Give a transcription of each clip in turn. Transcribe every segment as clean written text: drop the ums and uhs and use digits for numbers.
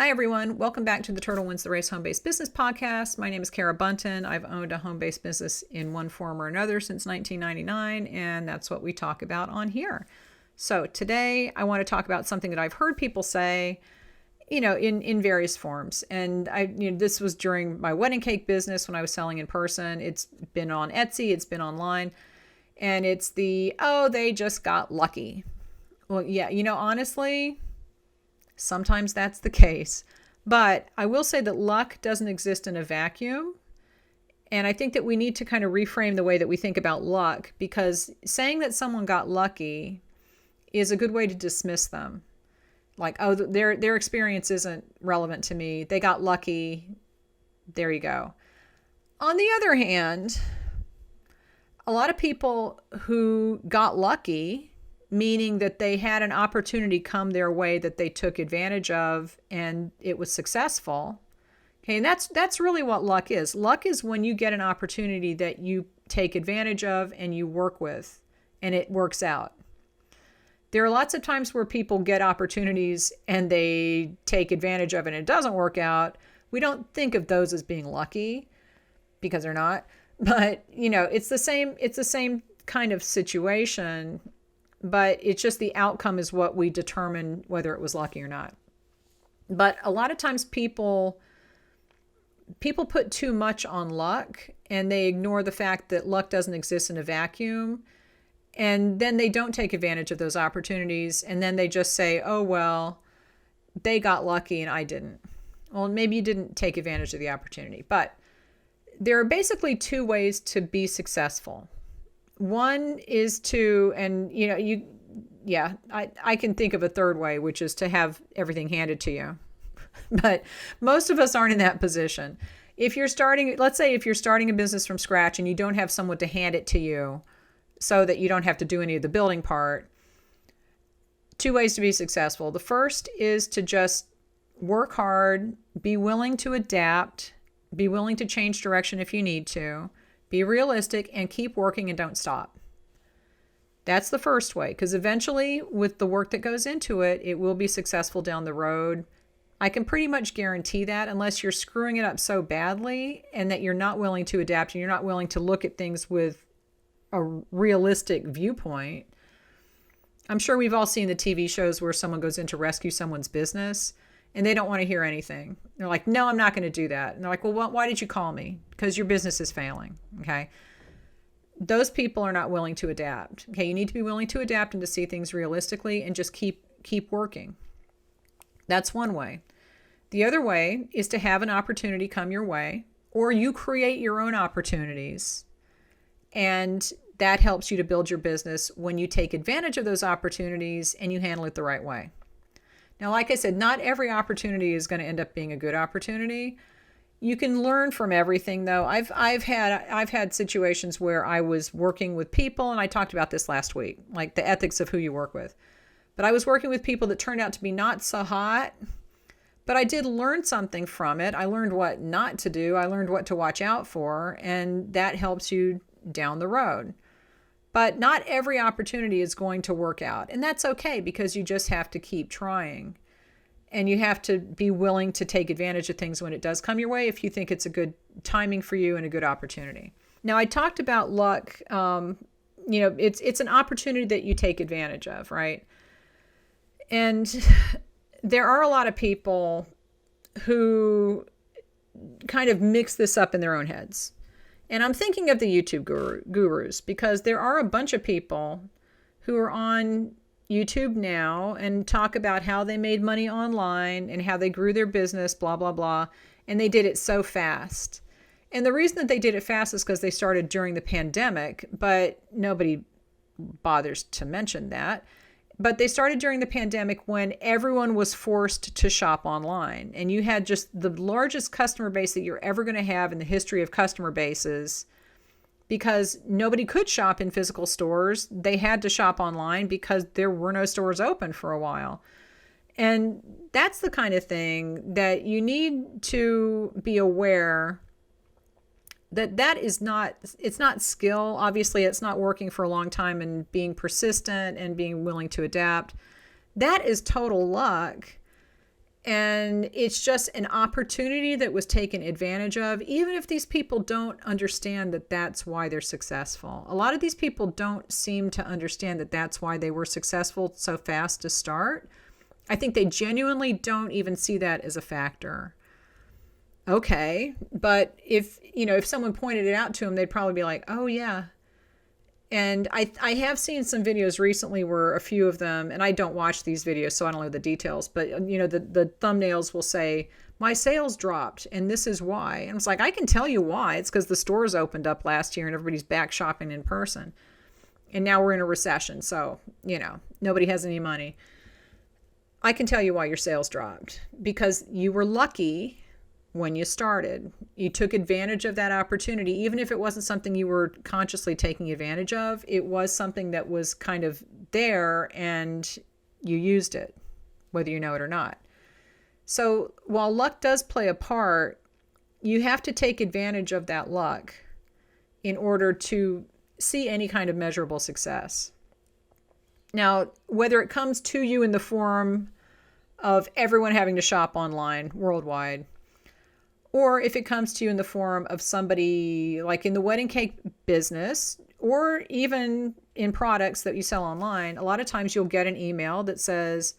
Hi, everyone. Welcome back to the Turtle Wins the Race Home-Based Business Podcast. My name is Kara Buntin. I've owned a home-based business in one form or another since 1999, and that's what we talk about on here. So today I want to talk about something that I've heard people say, in various forms. And this was during my wedding cake business when I was selling in person. It's been on Etsy, it's been online, and it's they just got lucky. Well, yeah, honestly, sometimes that's the case. But I will say that luck doesn't exist in a vacuum. And I think that we need to kind of reframe the way that we think about luck, because saying that someone got lucky is a good way to dismiss them. Like, oh, their experience isn't relevant to me. They got lucky. There you go. On the other hand, a lot of people who got lucky, meaning that they had an opportunity come their way that they took advantage of and it was successful. Okay, and that's really what luck is. Luck is when you get an opportunity that you take advantage of and you work with and it works out. There are lots of times where people get opportunities and they take advantage of it and it doesn't work out. We don't think of those as being lucky because they're not. But, it's the same kind of situation. But it's just the outcome is what we determine whether it was lucky or not. But a lot of times people put too much on luck and they ignore the fact that luck doesn't exist in a vacuum. And then they don't take advantage of those opportunities. And then they just say, oh, well, they got lucky and I didn't. Well, maybe you didn't take advantage of the opportunity. But there are basically two ways to be successful. One is to, I can think of a third way, which is to have everything handed to you. But most of us aren't in that position. Let's say if you're starting a business from scratch and you don't have someone to hand it to you so that you don't have to do any of the building part, two ways to be successful. The first is to just work hard, be willing to adapt, be willing to change direction if you need to. Be realistic and keep working and don't stop. That's the first way, because eventually with the work that goes into it, it will be successful down the road. I can pretty much guarantee that, unless you're screwing it up so badly and that you're not willing to adapt and you're not willing to look at things with a realistic viewpoint. I'm sure we've all seen the TV shows where someone goes in to rescue someone's business and they don't want to hear anything. They're like, no, I'm not going to do that. And they're like, well, why did you call me? Because your business is failing. Okay. Those people are not willing to adapt. Okay. You need to be willing to adapt and to see things realistically and just keep working. That's one way. The other way is to have an opportunity come your way, or you create your own opportunities. And that helps you to build your business when you take advantage of those opportunities and you handle it the right way. Now, like I said, not every opportunity is going to end up being a good opportunity. You can learn from everything, though. I've had situations where I was working with people, and I talked about this last week, like the ethics of who you work with. But I was working with people that turned out to be not so hot, but I did learn something from it. I learned what not to do. I learned what to watch out for, and that helps you down the road. But not every opportunity is going to work out. And that's okay, because you just have to keep trying. And you have to be willing to take advantage of things when it does come your way if you think it's a good timing for you and a good opportunity. Now, I talked about luck. It's an opportunity that you take advantage of, right? And there are a lot of people who kind of mix this up in their own heads. And I'm thinking of the YouTube gurus, because there are a bunch of people who are on YouTube now and talk about how they made money online and how they grew their business, blah, blah, blah. And they did it so fast. And the reason that they did it fast is because they started during the pandemic, but nobody bothers to mention that. But they started during the pandemic when everyone was forced to shop online. And you had just the largest customer base that you're ever going to have in the history of customer bases, because nobody could shop in physical stores. They had to shop online because there were no stores open for a while. And that's the kind of thing that you need to be aware that is not, it's not skill. Obviously, it's not working for a long time and being persistent and being willing to adapt. That is total luck. And it's just an opportunity that was taken advantage of, even if these people don't understand that that's why they're successful. A lot of these people don't seem to understand that that's why they were successful so fast to start. I think they genuinely don't even see that as a factor. Okay, but if someone pointed it out to them, they'd probably be like, oh yeah. And I have seen some videos recently where a few of them, and I don't watch these videos, so I don't know the details, but the thumbnails will say, my sales dropped and this is why. And it's like, I can tell you why. It's because the stores opened up last year and everybody's back shopping in person. And now we're in a recession, so, nobody has any money. I can tell you why your sales dropped. Because you were lucky when you started. You took advantage of that opportunity, even if it wasn't something you were consciously taking advantage of. It was something that was kind of there and you used it, whether you know it or not. So while luck does play a part, you have to take advantage of that luck in order to see any kind of measurable success. Now, whether it comes to you in the form of everyone having to shop online worldwide, or if it comes to you in the form of somebody like in the wedding cake business, or even in products that you sell online, a lot of times you'll get an email that says,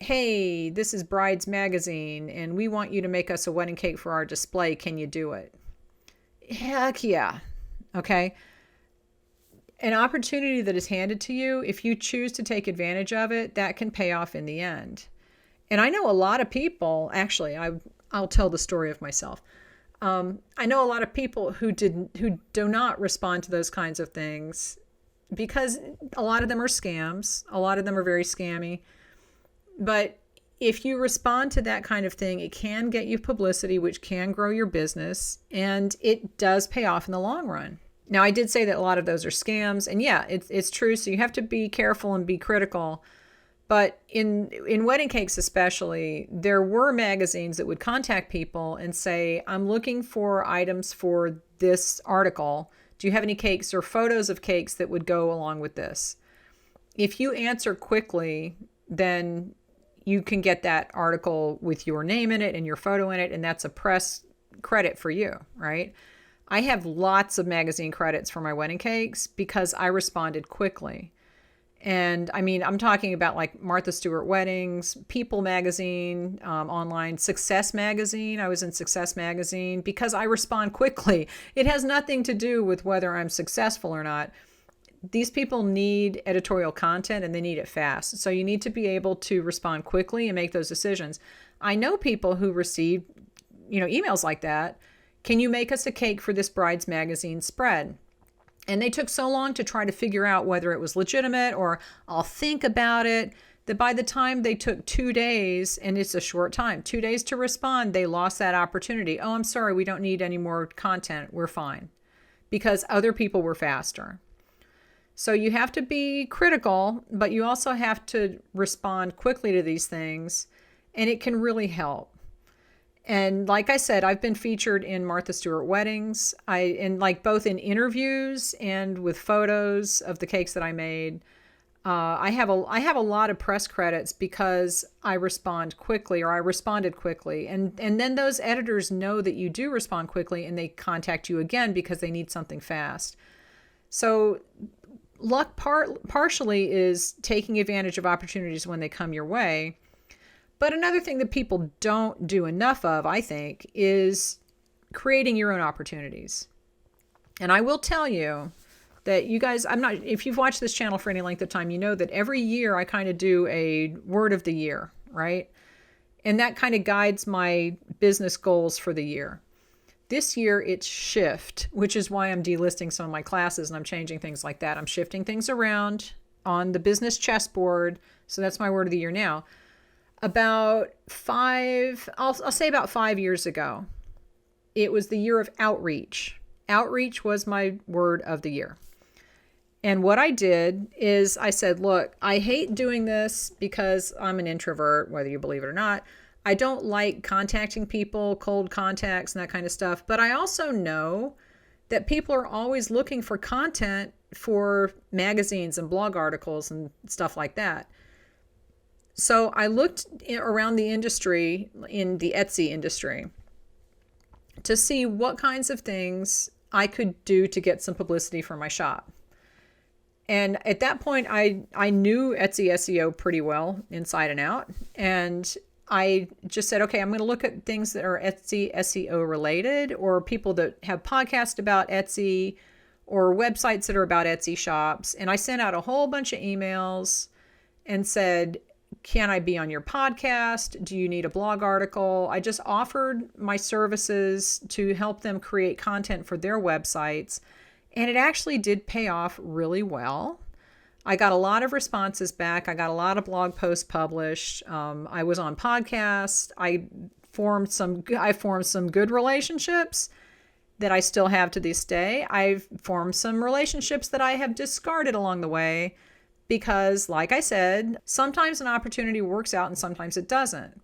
hey, this is Brides Magazine, and we want you to make us a wedding cake for our display. Can you do it? Heck yeah. Okay. An opportunity that is handed to you, if you choose to take advantage of it, that can pay off in the end. And I know a lot of people, actually, I'll tell the story of myself. I know a lot of people who do not respond to those kinds of things because a lot of them are scams. A lot of them are very scammy. But if you respond to that kind of thing, it can get you publicity, which can grow your business, and it does pay off in the long run. Now, I did say that a lot of those are scams, and yeah, it's true. So you have to be careful and be critical. But in wedding cakes especially, there were magazines that would contact people and say, I'm looking for items for this article. Do you have any cakes or photos of cakes that would go along with this? If you answer quickly, then you can get that article with your name in it and your photo in it, and that's a press credit for you, right? I have lots of magazine credits for my wedding cakes because I responded quickly. And I mean, I'm talking about like Martha Stewart Weddings, People Magazine, online, Success Magazine. I was in Success Magazine because I respond quickly. It has nothing to do with whether I'm successful or not. These people need editorial content and they need it fast. So you need to be able to respond quickly and make those decisions. I know people who receive, emails like that. Can you make us a cake for this Brides Magazine spread? And they took so long to try to figure out whether it was legitimate or I'll think about it, that by the time they took 2 days, and it's a short time, 2 days to respond, they lost that opportunity. Oh, I'm sorry, we don't need any more content. We're fine. Because other people were faster. So you have to be critical, but you also have to respond quickly to these things, and it can really help. And like I said, I've been featured in Martha Stewart Weddings. Both in interviews and with photos of the cakes that I made. I have a lot of press credits because I respond quickly, or I responded quickly. And then those editors know that you do respond quickly and they contact you again because they need something fast. So luck partially is taking advantage of opportunities when they come your way. But another thing that people don't do enough of, I think, is creating your own opportunities. And I will tell you that you guys, if you've watched this channel for any length of time, you know that every year I kind of do a word of the year, right? And that kind of guides my business goals for the year. This year it's shift, which is why I'm delisting some of my classes and I'm changing things like that. I'm shifting things around on the business chessboard. So that's my word of the year now. I'll say about 5 years ago, it was the year of outreach. Outreach was my word of the year. And what I did is I said, look, I hate doing this because I'm an introvert, whether you believe it or not. I don't like contacting people, cold contacts and that kind of stuff. But I also know that people are always looking for content for magazines and blog articles and stuff like that. So I looked around the industry, in the Etsy industry, to see what kinds of things I could do to get some publicity for my shop. And at that point, I knew Etsy SEO pretty well, inside and out. And I just said, okay, I'm going to look at things that are Etsy SEO related, or people that have podcasts about Etsy, or websites that are about Etsy shops. And I sent out a whole bunch of emails and said, can I be on your podcast? Do you need a blog article? I just offered my services to help them create content for their websites. And it actually did pay off really well. I got a lot of responses back. I got a lot of blog posts published. I was on podcasts. I formed some good relationships that I still have to this day. I've formed some relationships that I have discarded along the way because, like I said, sometimes an opportunity works out and sometimes it doesn't.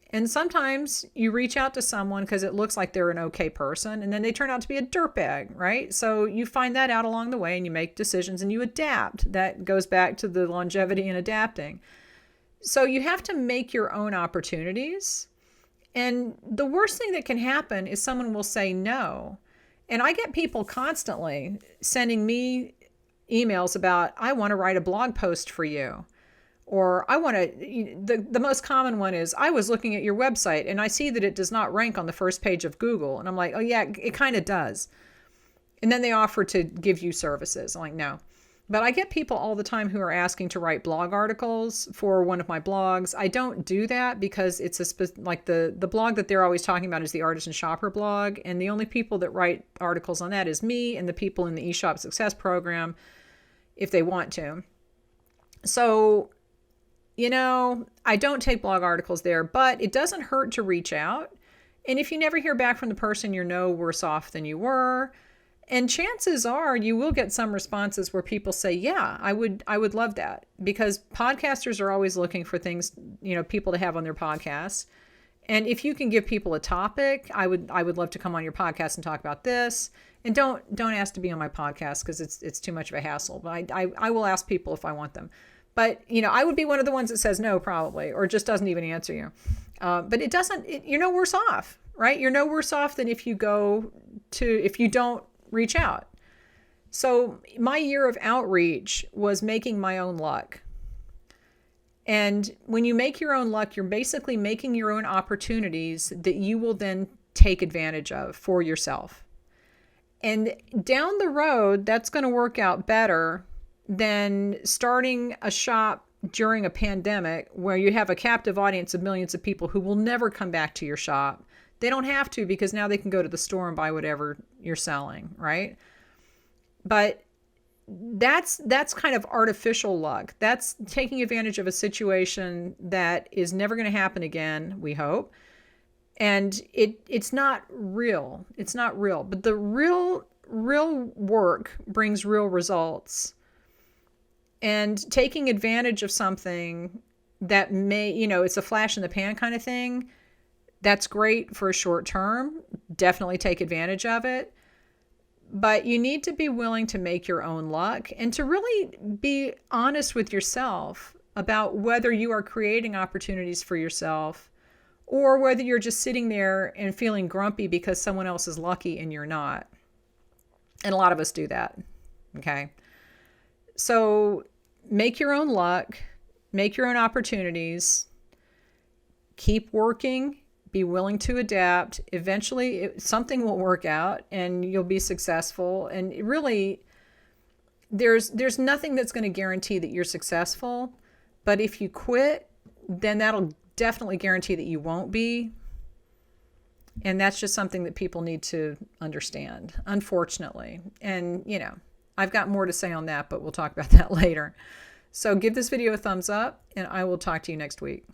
And sometimes you reach out to someone because it looks like they're an okay person, and then they turn out to be a dirtbag, right? So you find that out along the way and you make decisions and you adapt. That goes back to the longevity and adapting. So you have to make your own opportunities. And the worst thing that can happen is someone will say no. And I get people constantly sending me emails about, I want to write a blog post for you. Or I want to, the most common one is, I was looking at your website and I see that it does not rank on the first page of Google. And I'm like, oh yeah, it kind of does. And then they offer to give you services. I'm like, no. But I get people all the time who are asking to write blog articles for one of my blogs. I don't do that because it's like the blog that they're always talking about is the Artisan Shopper blog. And the only people that write articles on that is me and the people in the eShop Success program, if they want to. So, I don't take blog articles there, but it doesn't hurt to reach out. And if you never hear back from the person, you're no worse off than you were. And chances are you will get some responses where people say, yeah, I would love that, because podcasters are always looking for things, people to have on their podcasts. And if you can give people a topic, I would love to come on your podcast and talk about this. And don't ask to be on my podcast because it's too much of a hassle. But I will ask people if I want them. But, I would be one of the ones that says no, probably, or just doesn't even answer you. But you're no worse off, right? You're no worse off than if you don't reach out. So my year of outreach was making my own luck. And when you make your own luck, you're basically making your own opportunities that you will then take advantage of for yourself. And down the road, that's going to work out better than starting a shop during a pandemic where you have a captive audience of millions of people who will never come back to your shop. They don't have to, because now they can go to the store and buy whatever you're selling, right? But that's kind of artificial luck. That's taking advantage of a situation that is never going to happen again, we hope. And it's not real. It's not real. But the real work brings real results. And taking advantage of something that may, it's a flash in the pan kind of thing, that's great for a short term. Definitely take advantage of it. But you need to be willing to make your own luck and to really be honest with yourself about whether you are creating opportunities for yourself or whether you're just sitting there and feeling grumpy because someone else is lucky and you're not. And a lot of us do that. Okay. So make your own luck, make your own opportunities, keep working, be willing to adapt. Eventually something will work out and you'll be successful. And really, there's nothing that's going to guarantee that you're successful. But if you quit, then that'll definitely guarantee that you won't be. And that's just something that people need to understand, unfortunately. And, I've got more to say on that, but we'll talk about that later. So give this video a thumbs up, and I will talk to you next week.